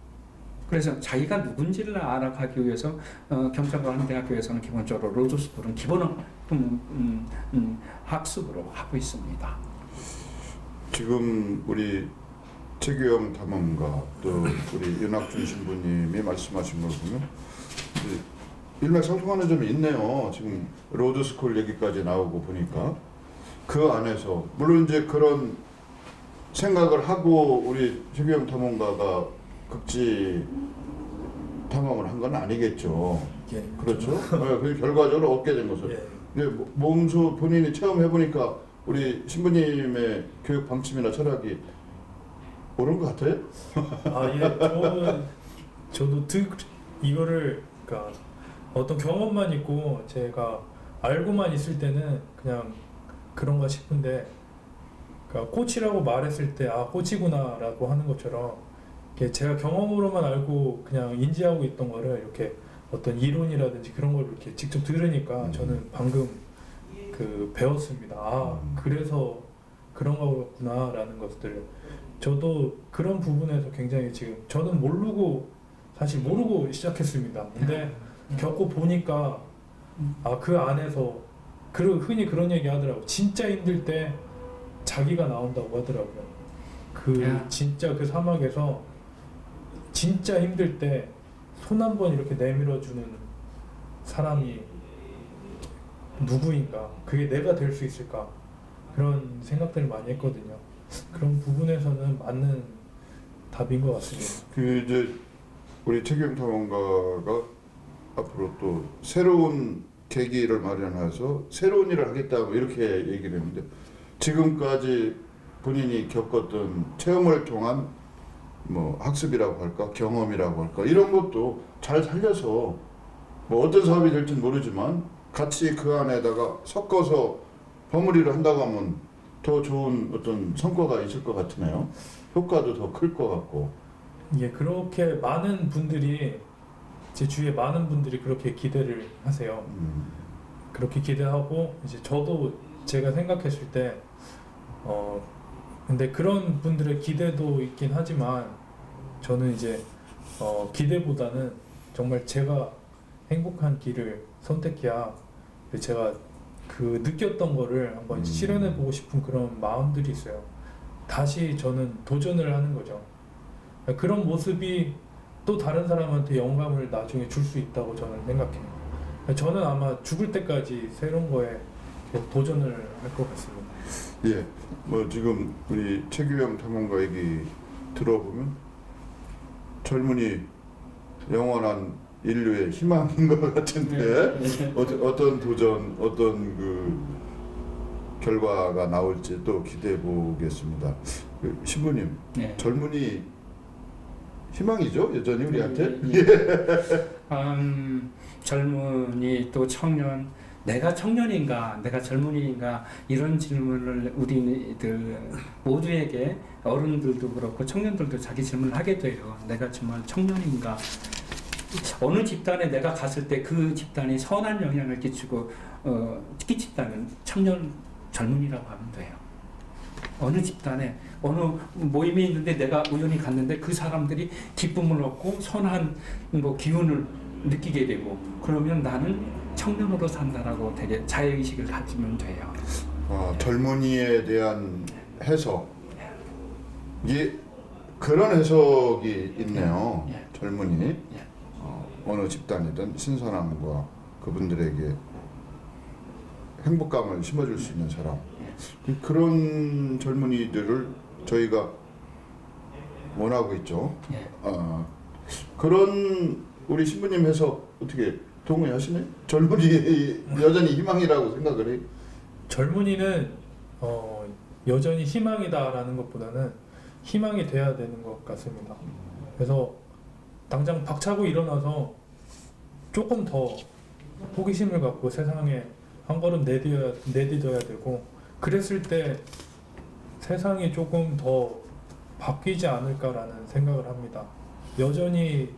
그래서 자기가 누군지를 알아가기 위해서 경천과 헌대학교에서는 기본적으로 로드스쿨은 기본은 학습으로 하고 있습니다. 지금 우리 최규영 탐험가 또 우리 윤학준 신부님이 말씀하신 걸 보면 일맥상통하는 점이 있네요. 지금 로드스쿨 얘기까지 나오고 보니까 그 안에서 물론 이제 그런 생각을 하고 우리 최규영 탐험가가 극지 탐험을 한 건 아니겠죠. 예. 그렇죠. 네, 그 결과적으로 얻게 된 것을. 예. 근데 몸소 본인이 체험해 보니까 우리 신부님의 교육 방침이나 철학이 옳은 것 같아요. 저도 이거를 그러니까 어떤 경험만 있고 제가 알고만 있을 때는 그냥 그런가 싶은데 그러니까 꽃이라고 말했을 때 꽃이구나라고 하는 것처럼 제가 경험으로만 알고 그냥 인지하고 있던 거를 이렇게 어떤 이론이라든지 그런 걸 이렇게 직접 들으니까 저는 방금 그 배웠습니다. 아, 그래서 그런 거구나라는 것들. 저도 그런 부분에서 굉장히 지금 저는 사실 모르고 시작했습니다. 근데 겪고 보니까 아, 그 안에서 흔히 그런 얘기 하더라고. 진짜 힘들 때 자기가 나온다고 하더라고요. 진짜 그 사막에서 진짜 힘들 때 손 한 번 이렇게 내밀어주는 사람이 누구인가? 그게 내가 될 수 있을까? 그런 생각들을 많이 했거든요. 그런 부분에서는 맞는 답인 것 같습니다. 이제 우리 최경 탐험가가 앞으로 또 새로운 계기를 마련해서 새로운 일을 하겠다고 이렇게 얘기를 했는데, 지금까지 본인이 겪었던 체험을 통한 뭐 학습이라고 할까, 경험이라고 할까, 이런 것도 잘 살려서 뭐 어떤 사업이 될지는 모르지만 같이 그 안에다가 섞어서 버무리를 한다고 하면 더 좋은 어떤 성과가 있을 것 같으네요. 효과도 더 클 것 같고. 예, 그렇게 많은 분들이 제 주위에 많은 분들이 그렇게 기대를 하세요. 그렇게 기대하고 이제 저도 제가 생각했을 때 근데 그런 분들의 기대도 있긴 하지만 저는 이제 기대보다는 정말 제가 행복한 길을 선택해야 제가 그 느꼈던 거를 한번 실현해 보고 싶은 그런 마음들이 있어요. 다시 저는 도전을 하는 거죠. 그런 모습이 또 다른 사람한테 영감을 나중에 줄 수 있다고 저는 생각해요. 저는 아마 죽을 때까지 새로운 거에 계속 도전을 할 것 같습니다. 예, 뭐 지금 우리 최규영 탐험가 얘기 들어보면 젊은이 영원한 인류의 희망인 것 같은데 어떤 도전, 어떤 그 결과가 나올지 또 기대해 보겠습니다. 신부님, 네. 젊은이 희망이죠, 여전히 우리한테. 젊은이 또 청년, 내가 청년인가, 내가 젊은이인가, 이런 질문을 우리들 모두에게, 어른들도 그렇고 청년들도 자기 질문을 하게 돼요. 내가 정말 청년인가? 어느 집단에 내가 갔을 때 그 집단이 선한 영향을 끼친다면 젊은이라고 하면 돼요. 어느 집단에 어느 모임이 있는데 내가 우연히 갔는데 그 사람들이 기쁨을 얻고 선한 뭐 기운을 느끼게 되고, 그러면 나는 청년으로 산다라고 되게 자의식을 가지면 돼요. 젊은이에 대한 해석, 이게 그런 해석이 있네요. 예. 젊은이, 예. 어느 집단이든 신선함과 그분들에게 행복감을 심어줄 수 있는 사람, 그런 젊은이들을 저희가 원하고 있죠. 예. 그런 우리 신부님 해석 어떻게 동의하시나요? 젊은이 여전히 희망이라고 생각을 해요? 젊은이는 여전히 희망이다라는 것보다는 희망이 돼야 되는 것 같습니다. 그래서 당장 박차고 일어나서 조금 더 호기심을 갖고 세상에 한 걸음 내디뎌야 되고, 그랬을 때 세상이 조금 더 바뀌지 않을까라는 생각을 합니다. 여전히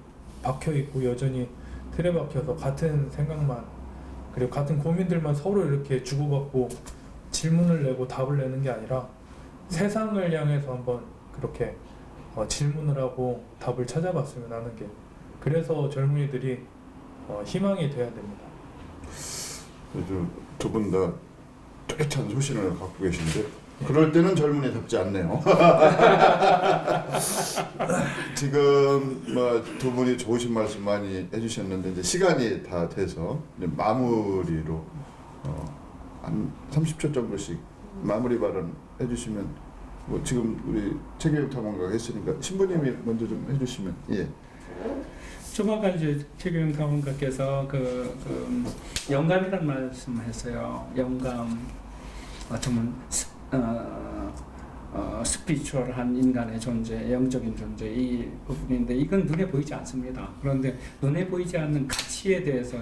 박혀 있고 여전히 틀에 박혀서 같은 생각만, 그리고 같은 고민들만 서로 이렇게 주고받고 질문을 내고 답을 내는 게 아니라 세상을 향해서 한번 그렇게 질문을 하고 답을 찾아봤으면 하는 게, 그래서 젊은이들이 희망이 돼야 됩니다. 두 분 다 뚜렷한 소신을 갖고 계신데 그럴 때는 젊은이답지 않네요. 지금 뭐 두 분이 좋으신 말씀 많이 해주셨는데 이제 시간이 다 돼서 이제 마무리로 한 30초 정도씩 마무리 발언 해주시면, 뭐 지금 우리 최규영 탐험가가 했으니까 신부님이 먼저 좀 해주시면. 예. 조만간 이제 최규영 탐험가께서 그 영감이라는 말씀했어요. 영감, 어쩌면 스피리추얼한 인간의 존재, 영적인 존재, 이 부분인데 이건 눈에 보이지 않습니다. 그런데 눈에 보이지 않는 가치에 대해서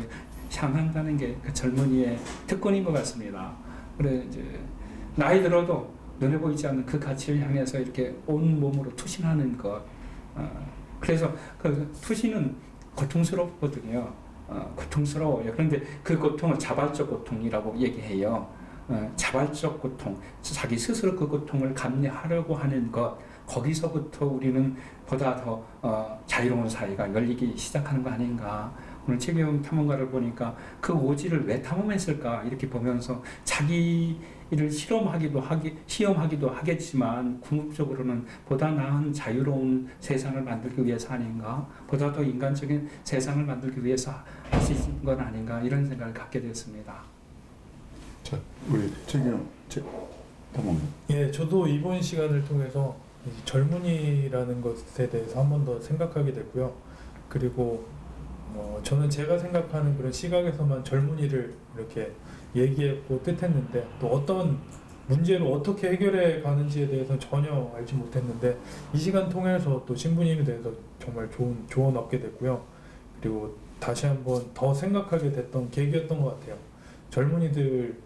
향한다는 게 그 젊은이의 특권인 것 같습니다. 그래 이제 나이 들어도 눈에 보이지 않는 그 가치를 향해서 이렇게 온 몸으로 투신하는 것. 그래서 그 투신은 고통스럽거든요. 고통스러워요. 그런데 그 고통을 자발적 고통이라고 얘기해요. 자발적 고통, 자기 스스로 그 고통을 감내하려고 하는 것, 거기서부터 우리는 보다 더 자유로운 사회가 열리기 시작하는 거 아닌가. 오늘 최경 탐험가를 보니까 그 오지를 왜 탐험했을까 이렇게 보면서 자기를 시험하기도 하겠지만 궁극적으로는 보다 나은 자유로운 세상을 만들기 위해서 아닌가, 보다 더 인간적인 세상을 만들기 위해서 하신 건 아닌가 이런 생각을 갖게 됐습니다. 자, 우리 최경 탐험. 예, 저도 이번 시간을 통해서 이 젊은이라는 것에 대해서 한 번 더 생각하게 됐고요. 그리고 저는 제가 생각하는 그런 시각에서만 젊은이를 이렇게 얘기했고 뜻했는데 또 어떤 문제를 어떻게 해결해 가는지에 대해서는 전혀 알지 못했는데 이 시간 통해서 또 신부님에 대해서 정말 좋은 조언 얻게 됐고요. 그리고 다시 한번 더 생각하게 됐던 계기였던 것 같아요. 젊은이들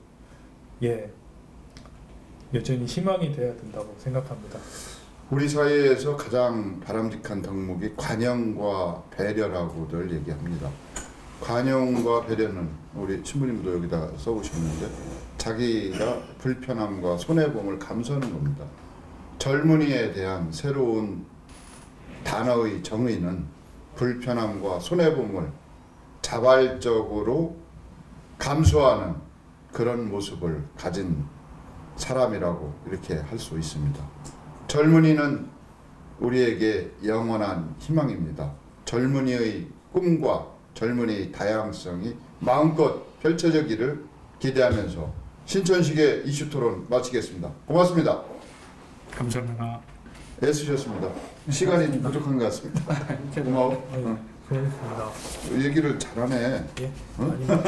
여전히 희망이 돼야 된다고 생각합니다. 우리 사회에서 가장 바람직한 덕목이 관용과 배려라고들 얘기합니다. 관용과 배려는 우리 신부님도 여기다 써보셨는데 자기가 불편함과 손해봄을 감수하는 겁니다. 젊은이에 대한 새로운 단어의 정의는 불편함과 손해봄을 자발적으로 감수하는 그런 모습을 가진 사람이라고 이렇게 할 수 있습니다. 젊은이는 우리에게 영원한 희망입니다. 젊은이의 꿈과 젊은이의 다양성이 마음껏 펼쳐지기를 기대하면서 신천식의 이슈 토론 마치겠습니다. 고맙습니다. 감사합니다. 애쓰셨습니다. 시간이 부족한 것 같습니다. 고마워. 수고하셨습니다. 얘기를 잘하네. 예? 응? 아닙니다.